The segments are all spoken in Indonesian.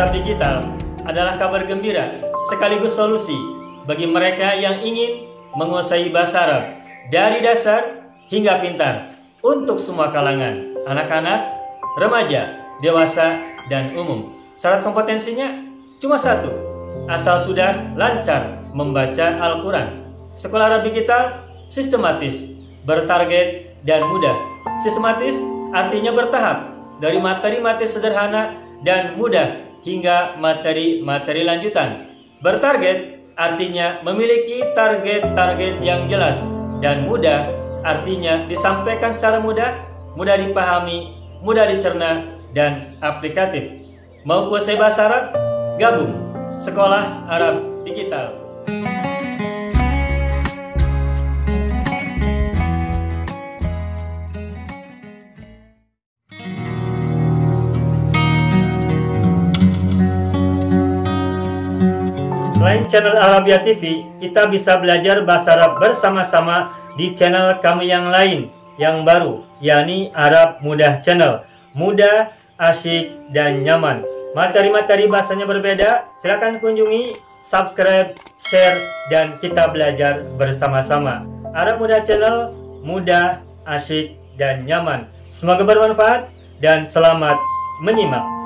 Arab Digital adalah kabar gembira sekaligus solusi bagi mereka yang ingin menguasai bahasa Arab dari dasar hingga pintar untuk semua kalangan, anak-anak, remaja, dewasa, dan umum. Syarat kompetensinya cuma satu, asal sudah lancar membaca Al-Quran. Sekolah Arab Digital sistematis, bertarget, dan mudah. Sistematis artinya bertahap, dari materi-materi sederhana dan mudah hingga materi-materi lanjutan. Bertarget artinya memiliki target-target yang jelas, dan mudah artinya disampaikan secara mudah, mudah dipahami, mudah dicerna, dan aplikatif. Mau kuasai bahasa Arab? Gabung Sekolah Arab Digital. Selain channel Arabia TV, kita bisa belajar bahasa Arab bersama-sama di channel kami yang lain yang baru, yakni Arab Mudah Channel. Mudah, asyik, dan nyaman. Materi-materi bahasanya berbeda. Silakan kunjungi, subscribe, share, dan kita belajar bersama-sama. Arab Mudah Channel, mudah, asyik, dan nyaman. Semoga bermanfaat dan selamat menyimak.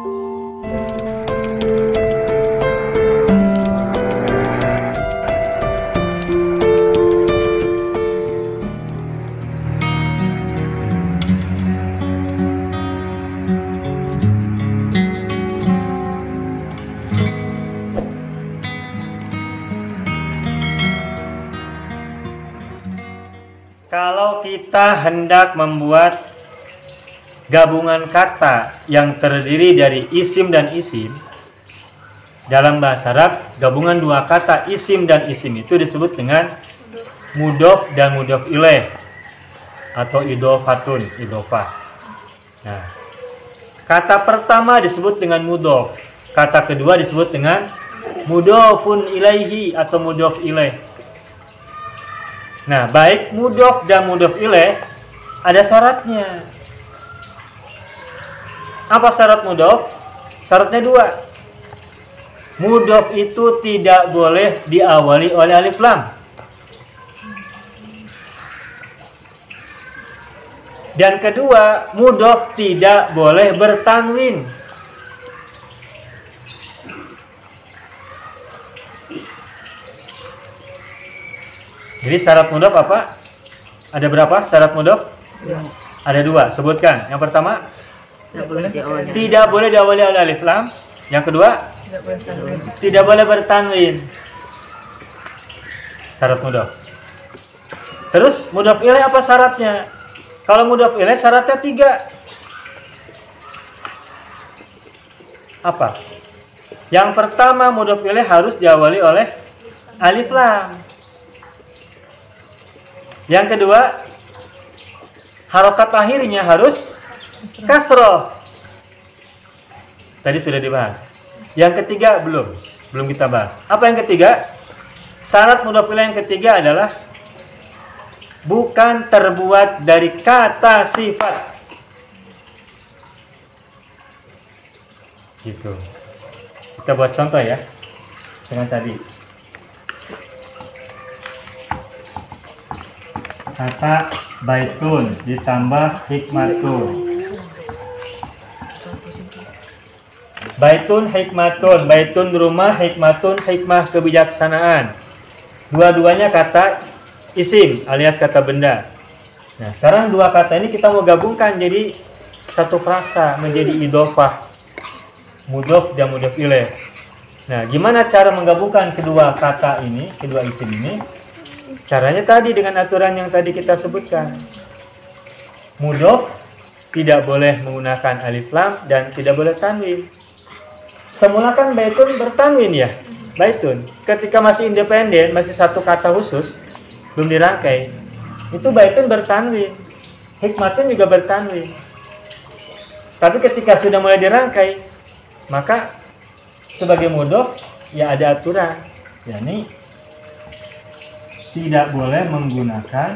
Kalau kita hendak membuat gabungan kata yang terdiri dari isim dan isim, dalam bahasa Arab, gabungan dua kata isim dan isim itu disebut dengan mudhof dan mudhof ilaih atau idhofatun, idhofah. Nah, kata pertama disebut dengan mudhof, kata kedua disebut dengan mudhofun ilaihi atau mudhof ilaih. Nah, baik mudhof dan mudhof ilaih ada syaratnya. Apa syarat mudhof? Syaratnya dua. Mudhof itu tidak boleh diawali oleh alif lam. Dan kedua, mudhof tidak boleh bertanwin. Jadi syarat mudhof apa? Ada berapa syarat mudhof? Ya. Ada dua, sebutkan. Yang pertama, tidak boleh diawali oleh alif lam. Yang kedua, tidak boleh bertanwin. Syarat mudhof. Terus mudhof ilaih apa syaratnya? Kalau mudhof ilaih syaratnya 3. Apa? Yang pertama, mudhof ilaih harus diawali oleh alif lam. Yang kedua, harokat akhirnya harus kasroh. Tadi sudah dibahas. Yang ketiga belum kita bahas. Apa yang ketiga? Syarat mudhof ilaih yang ketiga adalah bukan terbuat dari kata sifat. Gitu. Kita buat contoh ya. Dengan tadi. Kata baitun ditambah hikmatun. Baitun hikmatun, baitun rumah, hikmatun hikmah kebijaksanaan. Dua-duanya kata isim alias kata benda. Nah, sekarang dua kata ini kita mau gabungkan jadi satu frasa menjadi idhofah. Mudhof dan mudhof ilaih. Nah, gimana cara menggabungkan kedua kata ini, kedua isim ini? Caranya tadi dengan aturan yang tadi kita sebutkan. Mudhof tidak boleh menggunakan alif lam dan tidak boleh tanwin. Semula kan baitun bertanwin ya. Baitun. Ketika masih independen, masih satu kata khusus, belum dirangkai, itu baitun bertanwin. Hikmatun juga bertanwin. Tapi ketika sudah mulai dirangkai, maka sebagai mudhof ya ada aturan. yakni tidak boleh menggunakan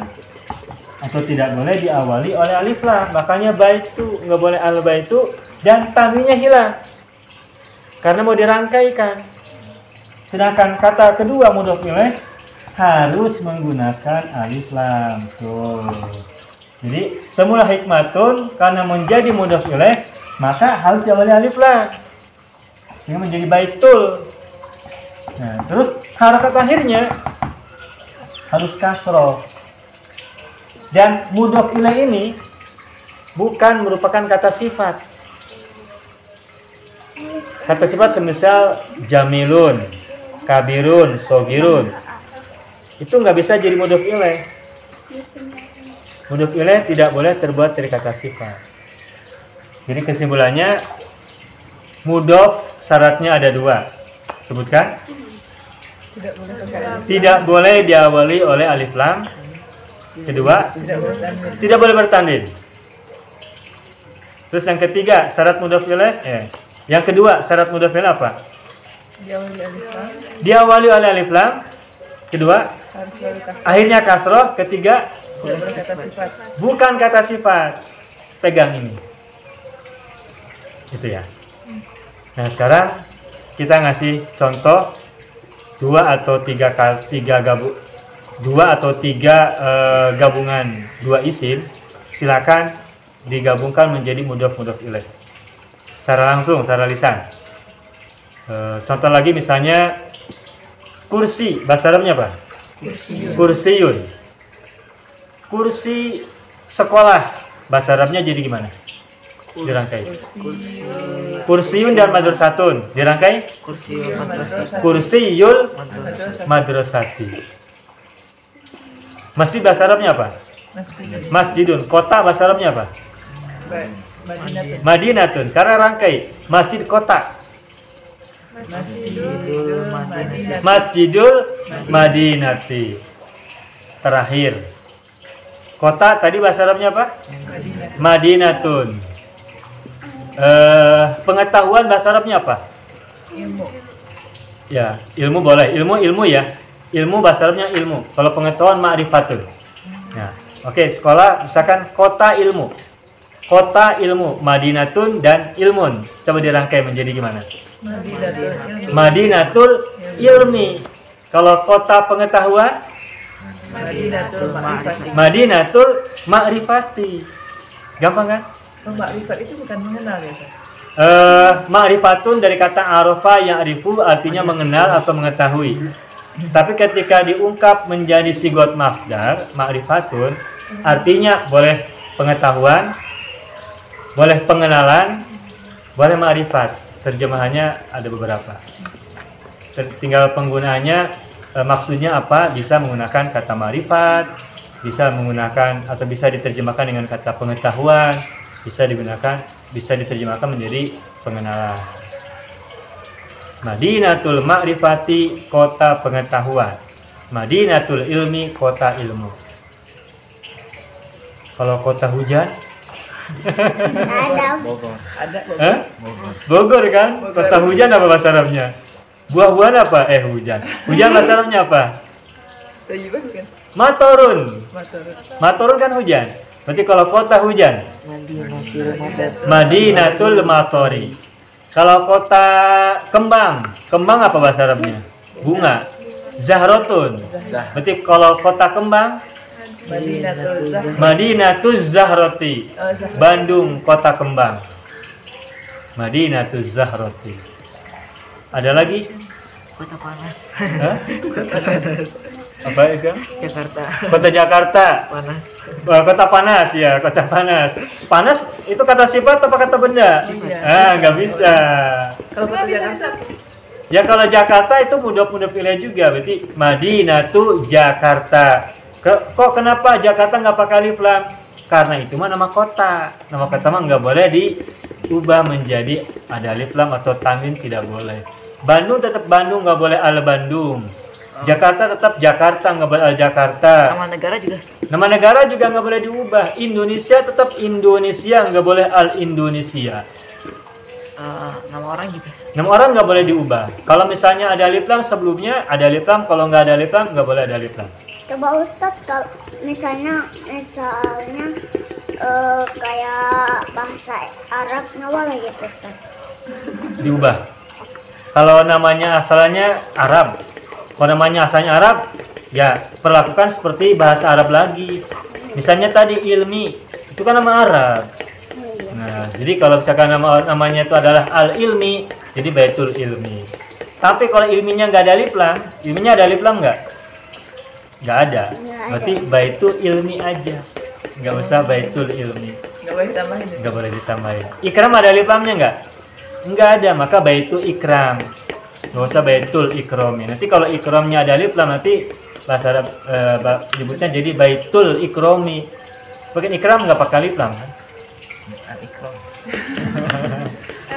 atau tidak boleh diawali oleh alif lam. Makanya baitu nggak boleh al baitu dan tanwinnya hilang. karena mau dirangkaikan. Sedangkan kata kedua mudhof ilaih harus menggunakan alif lam. Tuh. Jadi semula hikmatun karena menjadi mudhof ilaih maka harus diawali alif lam. Ini menjadi baitul. Nah, terus harakat akhirnya harus kasroh. Dan mudhof ilaih ini bukan merupakan kata sifat. Kata sifat semisal jamilun, kabirun, sogirun. Itu nggak bisa jadi mudhof ilaih. Mudhof ilaih tidak boleh terbuat dari kata sifat. Jadi kesimpulannya mudhof syaratnya ada dua. Sebutkan. Tidak boleh diawali oleh alif lam. Kedua, tidak boleh bertanding. Terus yang ketiga, syarat mudhof ilaih. Yang kedua, syarat mudhof ilaih apa? Diawali oleh alif lam. Kedua, akhirnya kasroh. Ketiga, bukan kata sifat. Pegang ini. Itu ya. Nah, sekarang kita ngasih contoh dua atau tiga gabungan dua isim, silakan digabungkan menjadi mudhof ilaih. Secara langsung, secara lisan. Contoh lagi misalnya kursi, bahasa Arabnya apa? Kursiyun. Kursi sekolah, bahasa Arabnya jadi gimana? Dirangkai. Kursiyun dan madrasatun dirangkai. Kursiyul madrasati. Masjid bahasa Arabnya apa? Masjidun. Kota bahasa Arabnya apa? Madinatun. Karena rangkai masjid kota. Masjidul Madinati. Terakhir. Kota tadi bahasa Arabnya apa? Madinatun. Pengetahuan bahasa Arabnya apa? Ilmu. Ya, ilmu boleh. Ilmu ya. Ilmu bahasa Arabnya ilmu. Kalau pengetahuan ma'rifatun. Nah, oke, sekolah misalkan kota ilmu. Kota ilmu, Madinatun dan ilmun. Coba dirangkai menjadi gimana? Madinatul ilmi. Kalau kota pengetahuan Madinatul ma'rifati. Gampang kan? Ma'rifat itu bukan mengenal ya, Pak? Ma'rifatun dari kata arafa ya'rifu artinya mengenal atau mengetahui. Tapi ketika diungkap menjadi sigot masdar, ma'rifatun artinya boleh pengetahuan, boleh pengenalan, boleh ma'rifat. Terjemahannya ada beberapa. Tinggal penggunaannya maksudnya apa? Bisa menggunakan kata ma'rifat, bisa menggunakan atau bisa diterjemahkan dengan kata pengetahuan, bisa diterjemahkan menjadi pengenalan. Madinatul ma'rifati, kota pengetahuan. Madinatul ilmi, kota ilmu. Kalau kota hujan? Ada. Bogor kan? Kota hujan apa bahasa Arabnya? Buah-buahan apa? Hujan. Hujan bahasa Arabnya apa? Sayyiban kan? Matorun. Matorun kan hujan. Berarti kalau kota hujan, Madinatul Matori. Kalau kota kembang, kembang apa bahasa Arabnya? Bunga. Zahrotun. Berarti kalau kota kembang, Madinatul Zahroti. Bandung, kota kembang. Madinatul Zahroti. Ada lagi? Kota panas. Kota panas. Apa itu? Jakarta. Kota Jakarta. Panas. Kota panas ya, kota panas. Panas itu kata sifat atau kata benda? Nggak bisa. Kalau kota Jakarta? Ya kalau Jakarta itu mudhof ilaih juga, berarti Madinatu Jakarta. Kok kenapa Jakarta nggak pakai alif lam? Karena itu mah nama kota. Nama kota mah nggak boleh diubah menjadi ada alif lam atau tanwin, tidak boleh. Bandung tetap Bandung, nggak boleh al Bandung. Jakarta tetap Jakarta, nggak boleh al Jakarta. Nama negara juga nggak boleh diubah. Indonesia tetap Indonesia, nggak boleh al Indonesia. Nama orang juga. Nama orang nggak boleh diubah. Kalau misalnya ada alif lam sebelumnya ada alif lam, kalau nggak ada alif lam nggak boleh ada alif lam. Coba Ustadz, kalau misalnya kayak bahasa Arab nggak boleh gitu Ustadz. Diubah. Kalau namanya asalnya Arab, kalau namanya asalnya Arab, ya perlakukan seperti bahasa Arab lagi. Misalnya tadi ilmi, itu kan nama Arab. Nah, jadi kalau misalkan namanya itu adalah al-ilmi, jadi baitul ilmi. Tapi kalau ilminya nggak ada alif lam, ilminya ada alif lam nggak? Nggak ada. Berarti baitul ilmi aja. Nggak usah baitul ilmi. Nggak boleh tambahin. Nggak boleh ditambahin. Ikram ada alif lamnya nggak? Nggak ada, maka baitul ikram. Nggak usah baitul ikromi. Nanti kalau ikramnya ada alif lam, nanti bahasa Arab nyebutnya jadi baitul ikromi. Bagian ikram nggak pakai alif lam kan? Al-Ikram.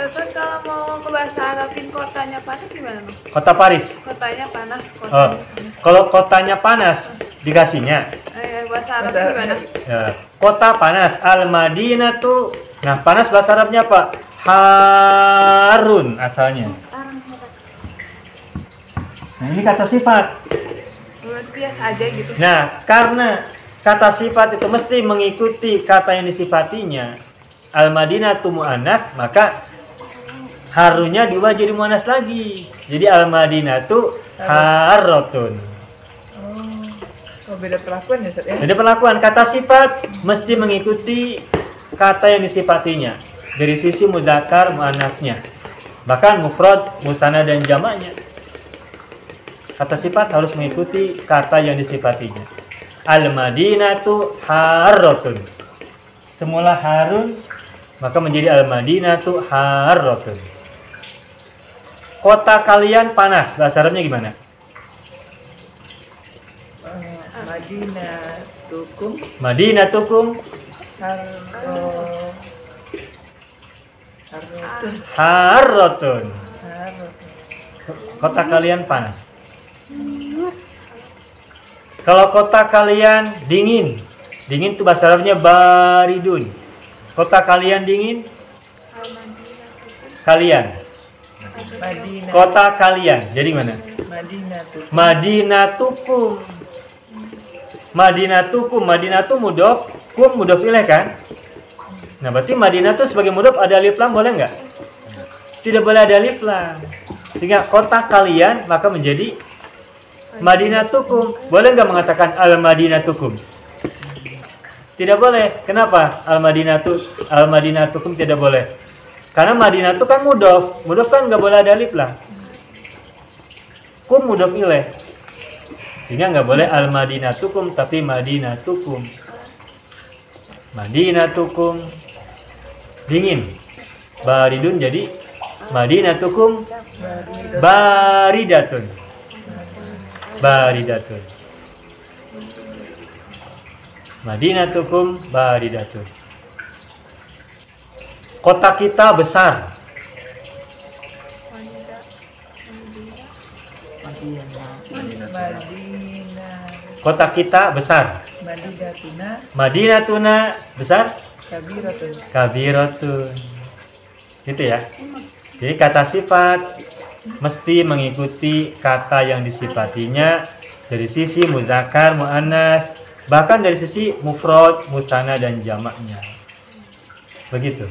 Ustaz, kalau mau ke bahasa Arabin kotanya panas gimana? Bang? Kota Paris. Kotanya panas, Oh, kotanya panas. kalau kotanya panas dikasihnya. Bahasa Arabnya gimana? Ya, kota panas. Al-Madinatu. Nah, panas bahasa Arabnya apa? Harun asalnya. Nah, ini kata sifat. Berarti biasa aja gitu. Nah, karena kata sifat itu mesti mengikuti kata yang disifatinya. Al-Madinatu mu'annas, maka harunya diubah jadi mu'annas lagi. Jadi al-Madinatu harrotun. Oh, beda perlakuan ya, Ustaz ya? Jadi perlakuan kata sifat mesti mengikuti kata yang disifatinya dari sisi mudzakkar muannasnya. Bahkan mufrad, musanna dan jamaknya. Kata sifat harus mengikuti kata yang disifatinya. Al-Madinatu harrotun. Semula Harun, maka menjadi Al-Madinatu harrotun. Kota kalian panas, bahasa Arabnya gimana? Madinatukum Madinatukum harrotun. Kota kalian panas. Kalau kota kalian dingin, dingin itu bahasa Arabnya baridun. Kota kalian dingin, kalian. Madinah. Kota kalian, jadi mana? Madinatukum. Madinatukum. Madinatukum, Madinatu mudhof, kum mudhof ilaih kan? Nah, berarti Madinatu sebagai mudhof ada alif lam boleh nggak? Tidak boleh ada alif lam. Sehingga kota kalian maka menjadi Madinatukum. Boleh nggak mengatakan al-Madinatukum? Tidak boleh. Kenapa? Al-Madinatukum tidak boleh. Karena Madinatu kan mudhof. Mudhof kan nggak boleh ada alif lam. Kum mudhof ilaih. Sehingga nggak boleh al-Madinatukum tapi Madinatukum. Madinatukum dingin. Baridun jadi Madinatukum baridatun. Baridatun. Madinatukum baridatun. Kota kita besar. Madinah. Kota kita besar. Madinatuna Madinatuna besar. kabiratun. Kabiratun. Gitu ya. Jadi kata sifat mesti mengikuti kata yang disifatinya dari sisi mudzakkar, muannas, bahkan dari sisi mufrad, musanna dan jamaknya. Begitu.